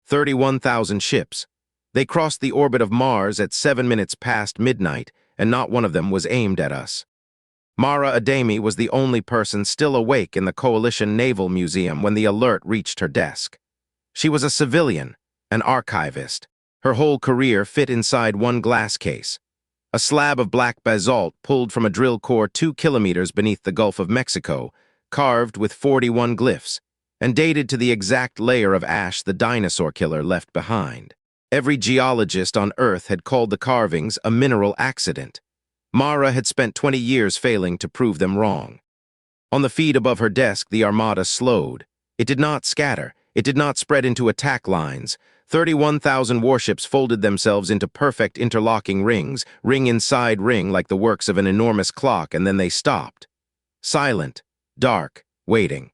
31,000 ships. They crossed the orbit of Mars at 7 minutes past midnight, and not one of them was aimed at us. Mara Adami was the only person still awake in the Coalition Naval Museum when the alert reached her desk. She was a civilian, an archivist. Her whole career fit inside one glass case. A slab of black basalt pulled from a drill core 2 kilometers beneath the Gulf of Mexico, carved with 41 glyphs, and dated to the exact layer of ash the dinosaur killer left behind. Every geologist on Earth had called the carvings a mineral accident. Mara had spent 20 years failing to prove them wrong. On the feed above her desk, the Armada slowed. It did not scatter. It did not spread into attack lines. 31,000 warships folded themselves into perfect interlocking rings, ring inside ring like the works of an enormous clock, and then they stopped. Silent, dark, waiting.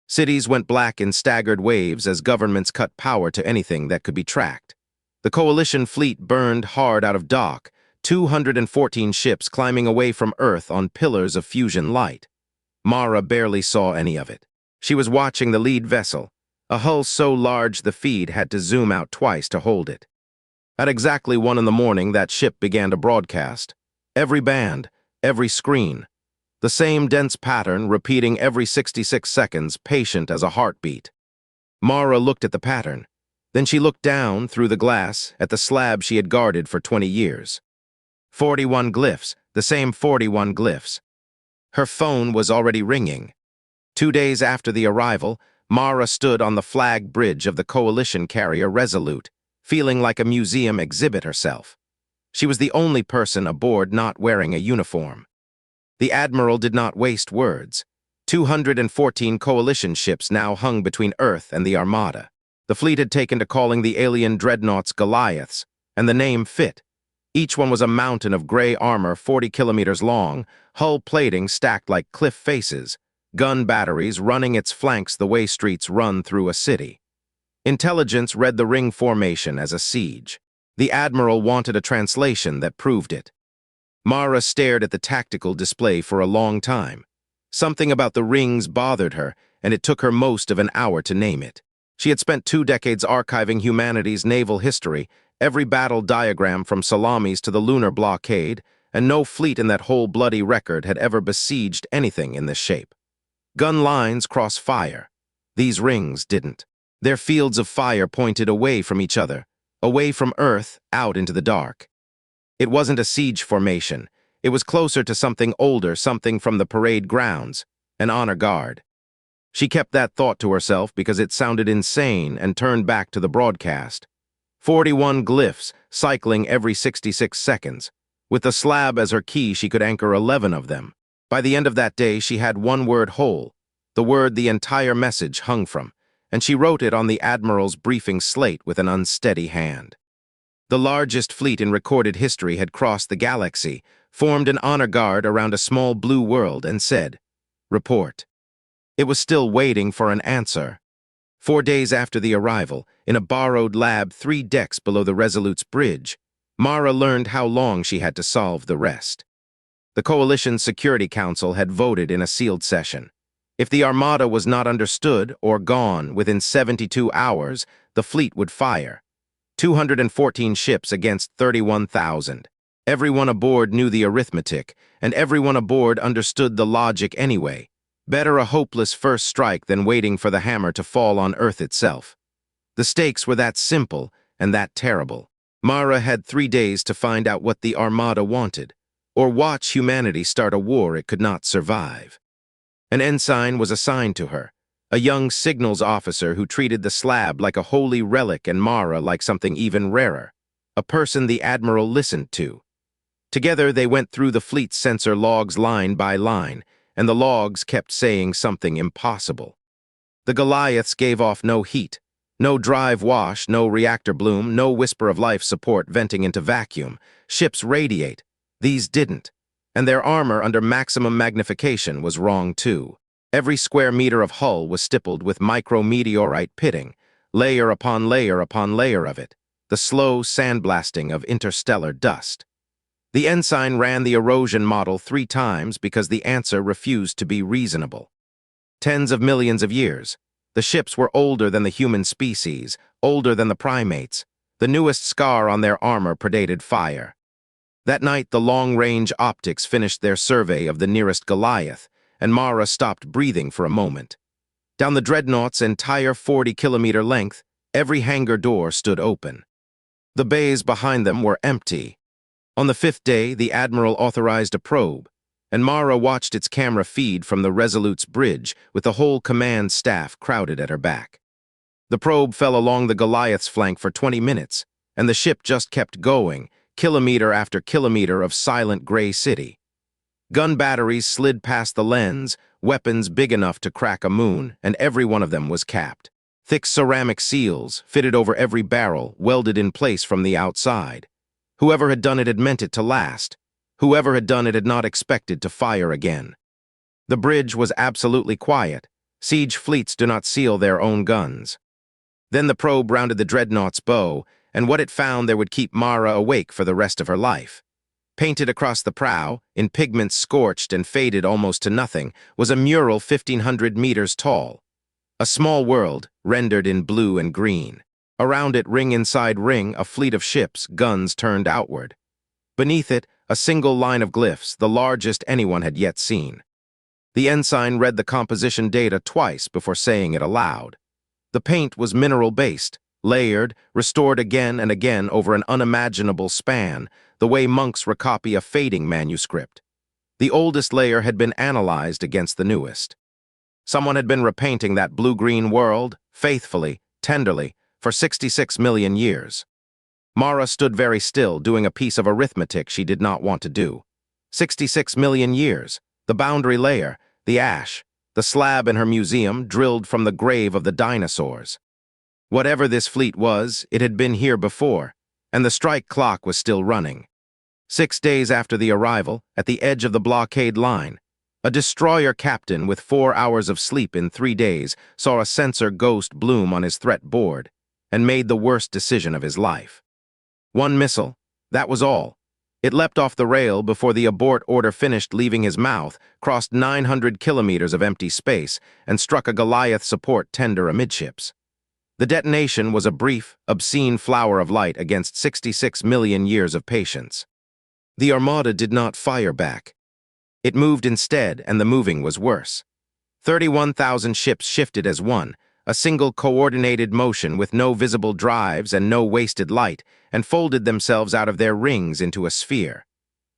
Cities went black in staggered waves as governments cut power to anything that could be tracked. The Coalition fleet burned hard out of dock, 214 ships climbing away from Earth on pillars of fusion light. Mara barely saw any of it. She was watching the lead vessel, a hull so large the feed had to zoom out twice to hold it. At exactly 1 in the morning, that ship began to broadcast. Every band, every screen. The same dense pattern repeating every 66 seconds, patient as a heartbeat. Mara looked at the pattern. Then she looked down through the glass at the slab she had guarded for 20 years. 41 glyphs, the same 41 glyphs. Her phone was already ringing. 2 days after the arrival, Mara stood on the flag bridge of the Coalition carrier Resolute, feeling like a museum exhibit herself. She was the only person aboard not wearing a uniform. The Admiral did not waste words. 214 Coalition ships now hung between Earth and the Armada. The fleet had taken to calling the alien dreadnoughts Goliaths, and the name fit. Each one was a mountain of gray armor 40 kilometers long, hull plating stacked like cliff faces, gun batteries running its flanks the way streets run through a city. Intelligence read the ring formation as a siege. The Admiral wanted a translation that proved it. Mara stared at the tactical display for a long time. Something about the rings bothered her, and it took her most of an hour to name it. She had spent 2 decades archiving humanity's naval history, every battle diagram from Salamis to the lunar blockade, and no fleet in that whole bloody record had ever besieged anything in this shape. Gun lines cross fire. These rings didn't. Their fields of fire pointed away from each other, away from Earth, out into the dark. It wasn't a siege formation. It was closer to something older, something from the parade grounds, an honor guard. She kept that thought to herself because it sounded insane and turned back to the broadcast. 41 glyphs, cycling every 66 seconds. With the slab as her key, she could anchor 11 of them. By the end of that day, she had one word whole, the word the entire message hung from, and she wrote it on the Admiral's briefing slate with an unsteady hand. The largest fleet in recorded history had crossed the galaxy, formed an honor guard around a small blue world, and said, "Report." It was still waiting for an answer. 4 days after the arrival, in a borrowed lab 3 decks below the Resolute's bridge, Mara learned how long she had to solve the rest. The Coalition Security Council had voted in a sealed session. If the Armada was not understood or gone within 72 hours, the fleet would fire. 214 ships against 31,000. Everyone aboard knew the arithmetic, and everyone aboard understood the logic anyway. Better a hopeless first strike than waiting for the hammer to fall on Earth itself. The stakes were that simple and that terrible. Mara had 3 days to find out what the Armada wanted, or watch humanity start a war it could not survive. An ensign was assigned to her, a young signals officer who treated the slab like a holy relic and Mara like something even rarer, a person the Admiral listened to. Together they went through the fleet's sensor logs line by line, and the logs kept saying something impossible. The Goliaths gave off no heat, no drive wash, no reactor bloom, no whisper of life support venting into vacuum. Ships radiate. These didn't, and their armor under maximum magnification was wrong too. Every square meter of hull was stippled with micrometeorite pitting, layer upon layer upon layer of it, the slow sandblasting of interstellar dust. The ensign ran the erosion model 3 times because the answer refused to be reasonable. Tens of millions of years. The ships were older than the human species, older than the primates. The newest scar on their armor predated fire. That night, the long-range optics finished their survey of the nearest Goliath, and Mara stopped breathing for a moment. Down the dreadnought's entire 40-kilometer length, every hangar door stood open. The bays behind them were empty. On the fifth day, the Admiral authorized a probe, and Mara watched its camera feed from the Resolute's bridge with the whole command staff crowded at her back. The probe fell along the Goliath's flank for 20 minutes, and the ship just kept going, kilometer after kilometer of silent gray city. Gun batteries slid past the lens, weapons big enough to crack a moon, and every one of them was capped. Thick ceramic seals, fitted over every barrel, welded in place from the outside. Whoever had done it had meant it to last. Whoever had done it had not expected to fire again. The bridge was absolutely quiet. Siege fleets do not seal their own guns. Then the probe rounded the dreadnought's bow, and what it found there would keep Mara awake for the rest of her life. Painted across the prow, in pigments scorched and faded almost to nothing, was a mural 1,500 meters tall. A small world, rendered in blue and green. Around it, ring inside ring, a fleet of ships, guns turned outward. Beneath it, a single line of glyphs, the largest anyone had yet seen. The ensign read the composition data twice before saying it aloud. The paint was mineral-based, layered, restored again and again over an unimaginable span, the way monks recopy a fading manuscript. The oldest layer had been analyzed against the newest. Someone had been repainting that blue-green world, faithfully, tenderly, for 66 million years. Mara stood very still, doing a piece of arithmetic she did not want to do. 66 million years, the boundary layer, the ash, the slab in her museum drilled from the grave of the dinosaurs. Whatever this fleet was, it had been here before, and the strike clock was still running. 6 days after the arrival, at the edge of the blockade line, a destroyer captain with 4 hours of sleep in 3 days saw a sensor ghost bloom on his threat board and made the worst decision of his life. One missile, that was all. It leapt off the rail before the abort order finished leaving his mouth, crossed 900 kilometers of empty space, and struck a Goliath support tender amidships. The detonation was a brief, obscene flower of light against 66 million years of patience. The Armada did not fire back. It moved instead, and the moving was worse. 31,000 ships shifted as one, a single coordinated motion with no visible drives and no wasted light, and folded themselves out of their rings into a sphere.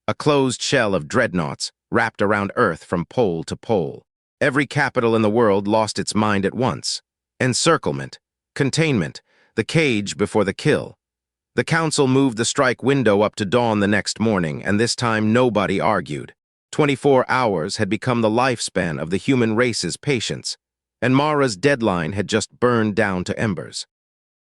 A closed shell of dreadnoughts wrapped around Earth from pole to pole. Every capital in the world lost its mind at once. Encirclement, containment, the cage before the kill. The council moved the strike window up to dawn the next morning, and this time nobody argued. 24 hours had become the lifespan of the human race's patience, and Mara's deadline had just burned down to embers.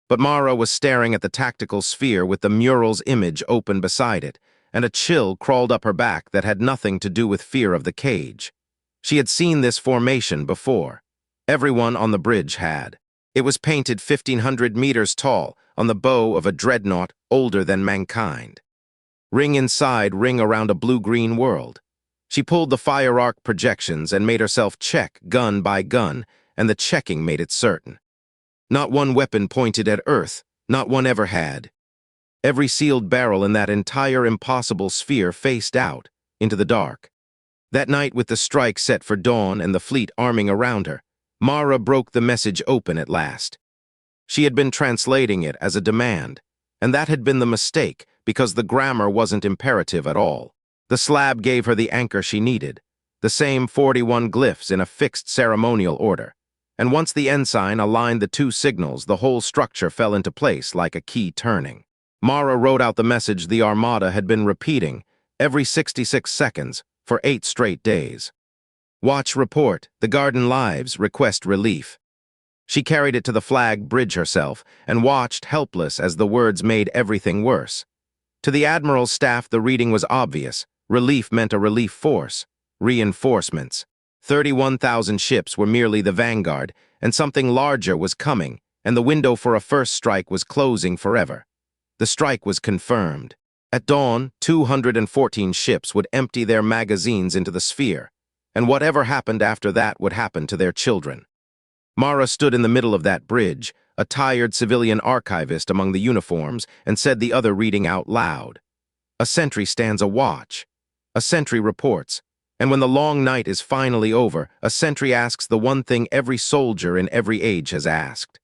But Mara was staring at the tactical sphere with the mural's image open beside it, and a chill crawled up her back that had nothing to do with fear of the cage. She had seen this formation before. Everyone on the bridge had. It was painted 1,500 meters tall on the bow of a dreadnought older than mankind. Ring inside ring around a blue-green world. She pulled the fire arc projections and made herself check gun by gun, and the checking made it certain. Not one weapon pointed at Earth, not one ever had. Every sealed barrel in that entire impossible sphere faced out, into the dark. That night, with the strike set for dawn and the fleet arming around her, Mara broke the message open at last. She had been translating it as a demand, and that had been the mistake because the grammar wasn't imperative at all. The slab gave her the anchor she needed, the same 41 glyphs in a fixed ceremonial order. And once the ensign aligned the two signals, the whole structure fell into place like a key turning. Mara wrote out the message the Armada had been repeating every 66 seconds for 8 straight days. Watch report, the Garden Lives request relief. She carried it to the flag bridge herself and watched helpless as the words made everything worse. To the Admiral's staff, the reading was obvious. Relief meant a relief force. Reinforcements. 31,000 ships were merely the vanguard, and something larger was coming, and the window for a first strike was closing forever. The strike was confirmed. At dawn, 214 ships would empty their magazines into the sphere, and whatever happened after that would happen to their children. Mara stood in the middle of that bridge, a tired civilian archivist among the uniforms, and said the other reading out loud. A sentry stands a watch. A sentry reports. And when the long night is finally over, a sentry asks the one thing every soldier in every age has asked: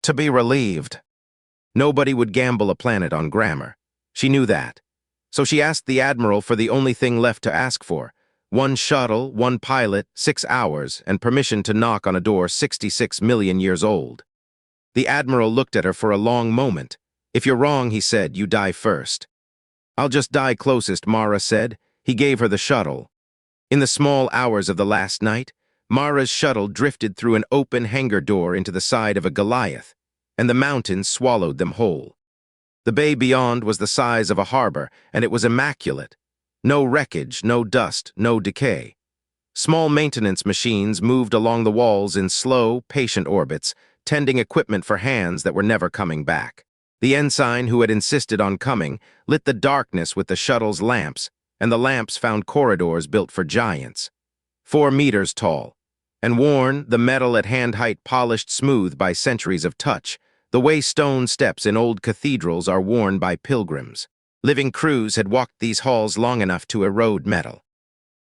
to be relieved. Nobody would gamble a planet on grammar. She knew that. So she asked the Admiral for the only thing left to ask for: one shuttle, one pilot, 6 hours, and permission to knock on a door 66 million years old. The Admiral looked at her for a long moment. If you're wrong, he said, you die first. I'll just die closest, Mara said. He gave her the shuttle. In the small hours of the last night, Mara's shuttle drifted through an open hangar door into the side of a Goliath, and the mountains swallowed them whole. The bay beyond was the size of a harbor, and it was immaculate. No wreckage, no dust, no decay. Small maintenance machines moved along the walls in slow, patient orbits, tending equipment for hands that were never coming back. The ensign who had insisted on coming lit the darkness with the shuttle's lamps, and the lamps found corridors built for giants. 4 meters tall, and worn, the metal at hand height polished smooth by centuries of touch, the way stone steps in old cathedrals are worn by pilgrims. Living crews had walked these halls long enough to erode metal.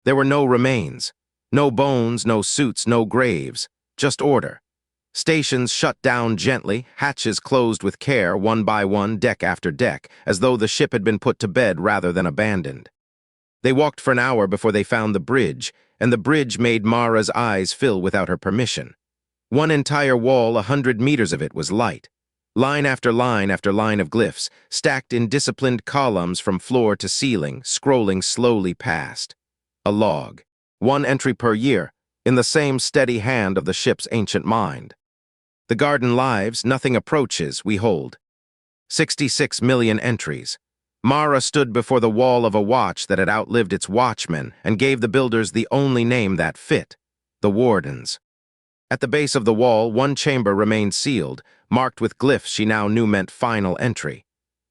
There were no remains, no bones, no suits, no graves, just order. Stations shut down gently, hatches closed with care, one by one, deck after deck, as though the ship had been put to bed rather than abandoned. They walked for an hour before they found the bridge, and the bridge made Mara's eyes fill without her permission. One entire wall, 100 meters of it, was light. Line after line of glyphs, stacked in disciplined columns from floor to ceiling, scrolling slowly past. A log. 1 entry per year, in the same steady hand of the ship's ancient mind. The garden lives, nothing approaches, we hold. 66 million entries. Mara stood before the wall of a watch that had outlived its watchmen and gave the builders the only name that fit: the Wardens. At the base of the wall, one chamber remained sealed, marked with glyphs she now knew meant final entry.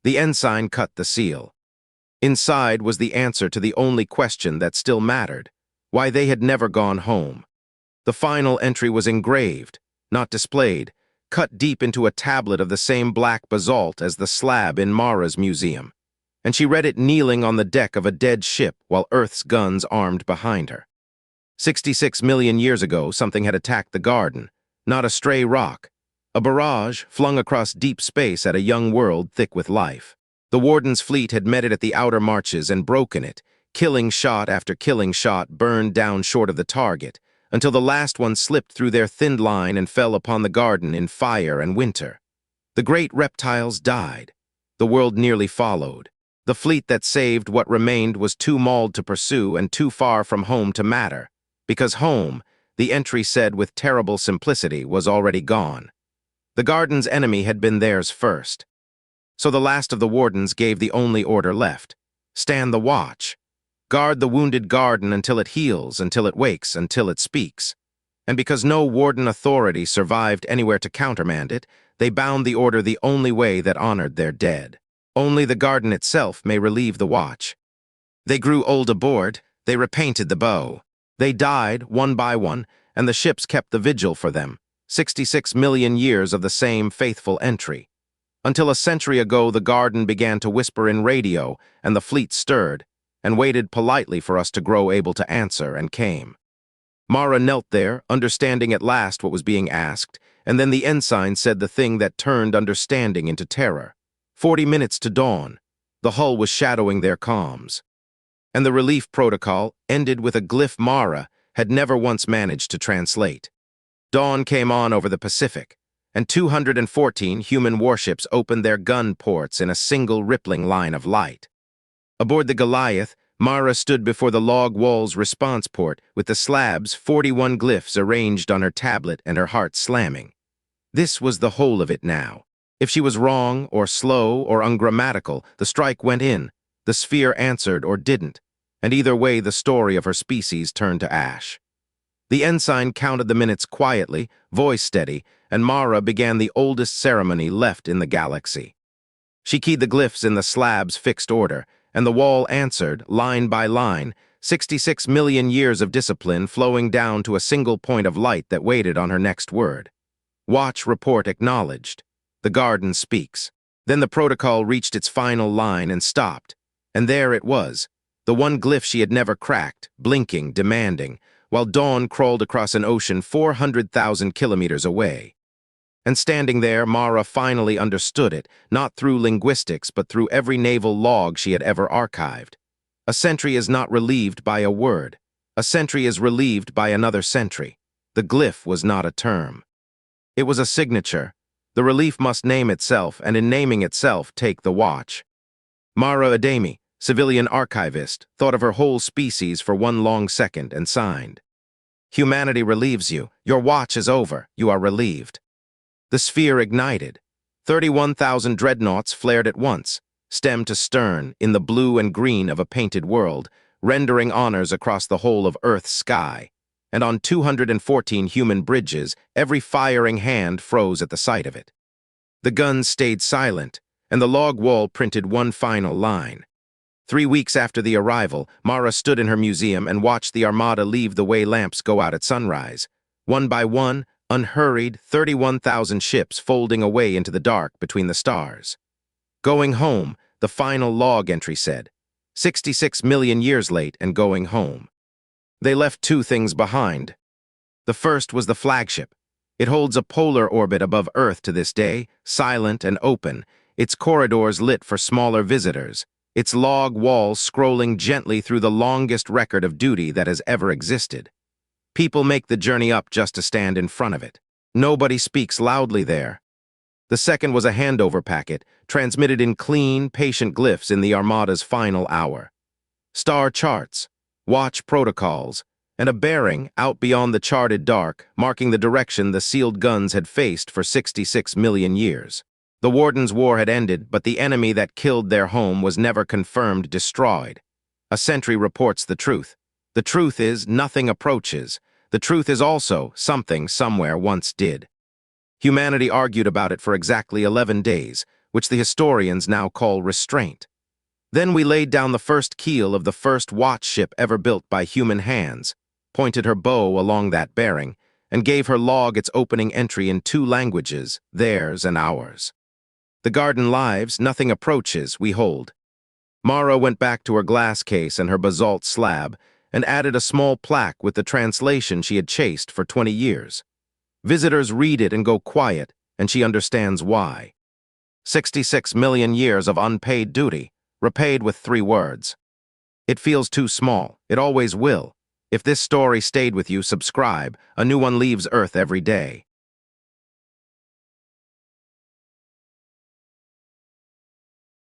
The ensign cut the seal. Inside was the answer to the only question that still mattered: why they had never gone home. The final entry was engraved, not displayed, cut deep into a tablet of the same black basalt as the slab in Mara's museum, and she read it kneeling on the deck of a dead ship while Earth's guns armed behind her. 66 million years ago, something had attacked the garden, not a stray rock, a barrage flung across deep space at a young world thick with life. The Warden's fleet had met it at the outer marches and broken it, killing shot after killing shot burned down short of the target, until the last one slipped through their thinned line and fell upon the garden in fire and winter. The great reptiles died. The world nearly followed. The fleet that saved what remained was too mauled to pursue and too far from home to matter, because home, the entry said with terrible simplicity, was already gone. The garden's enemy had been theirs first. So the last of the Wardens gave the only order left: stand the watch. Guard the wounded garden until it heals, until it wakes, until it speaks. And because no Warden authority survived anywhere to countermand it, they bound the order the only way that honored their dead. Only the garden itself may relieve the watch. They grew old aboard, they repainted the bow. They died, one by one, and the ships kept the vigil for them. 66 million years of the same faithful entry. Until a century ago, the garden began to whisper in radio, and the fleet stirred, and waited politely for us to grow able to answer, and came. Mara knelt there, understanding at last what was being asked, and then the ensign said the thing that turned understanding into terror. 40 minutes to dawn. The hull was shadowing their comms. And the relief protocol ended with a glyph Mara had never once managed to translate. Dawn came on over the Pacific, and 214 human warships opened their gun ports in a single rippling line of light. Aboard the Goliath, Mara stood before the log wall's response port with the slab's 41 glyphs arranged on her tablet and her heart slamming. This was the whole of it now. If she was wrong or slow or ungrammatical, the strike went in, the sphere answered or didn't, and either way the story of her species turned to ash. The ensign counted the minutes quietly, voice steady, and Mara began the oldest ceremony left in the galaxy. She keyed the glyphs in the slab's fixed order, and the wall answered, line by line, 66 million years of discipline flowing down to a single point of light that waited on her next word. Watch report acknowledged. The garden speaks. Then the protocol reached its final line and stopped. And there it was, the one glyph she had never cracked, blinking, demanding, while dawn crawled across an ocean 400,000 kilometers away. And standing there, Mara finally understood it, not through linguistics, but through every naval log she had ever archived. A sentry is not relieved by a word. A sentry is relieved by another sentry. The glyph was not a term. It was a signature. The relief must name itself, and in naming itself, take the watch. Mara Ademi, civilian archivist, thought of her whole species for one long second and signed. Humanity relieves you. Your watch is over. You are relieved. The sphere ignited. 31,000 dreadnoughts flared at once, stem to stern, in the blue and green of a painted world, rendering honors across the whole of Earth's sky. And on 214 human bridges, every firing hand froze at the sight of it. The guns stayed silent, and the log wall printed one final line. 3 weeks after the arrival, Mara stood in her museum and watched the armada leave the way lamps go out at sunrise. One by one, unhurried, 31,000 ships folding away into the dark between the stars. Going home, the final log entry said. 66 million years late and going home. They left two things behind. The first was the flagship. It holds a polar orbit above Earth to this day, silent and open, its corridors lit for smaller visitors, its log walls scrolling gently through the longest record of duty that has ever existed. People make the journey up just to stand in front of it. Nobody speaks loudly there. The second was a handover packet, transmitted in clean, patient glyphs in the Armada's final hour. Star charts, watch protocols, and a bearing out beyond the charted dark, marking the direction the sealed guns had faced for 66 million years. The Warden's war had ended, but the enemy that killed their home was never confirmed destroyed. A sentry reports the truth. The truth is, nothing approaches. The truth is also, something somewhere once did. Humanity argued about it for exactly 11 days, which the historians now call restraint. Then we laid down the first keel of the first watch ship ever built by human hands, pointed her bow along that bearing, and gave her log its opening entry in 2 languages, theirs and ours. The garden lives, nothing approaches, we hold. Mara went back to her glass case and her basalt slab, and added a small plaque with the translation she had chased for 20 years. Visitors read it and go quiet, and she understands why. 66 million years of unpaid duty, repaid with 3 words. It feels too small. It always will. If this story stayed with you, subscribe. A new one leaves Earth every day.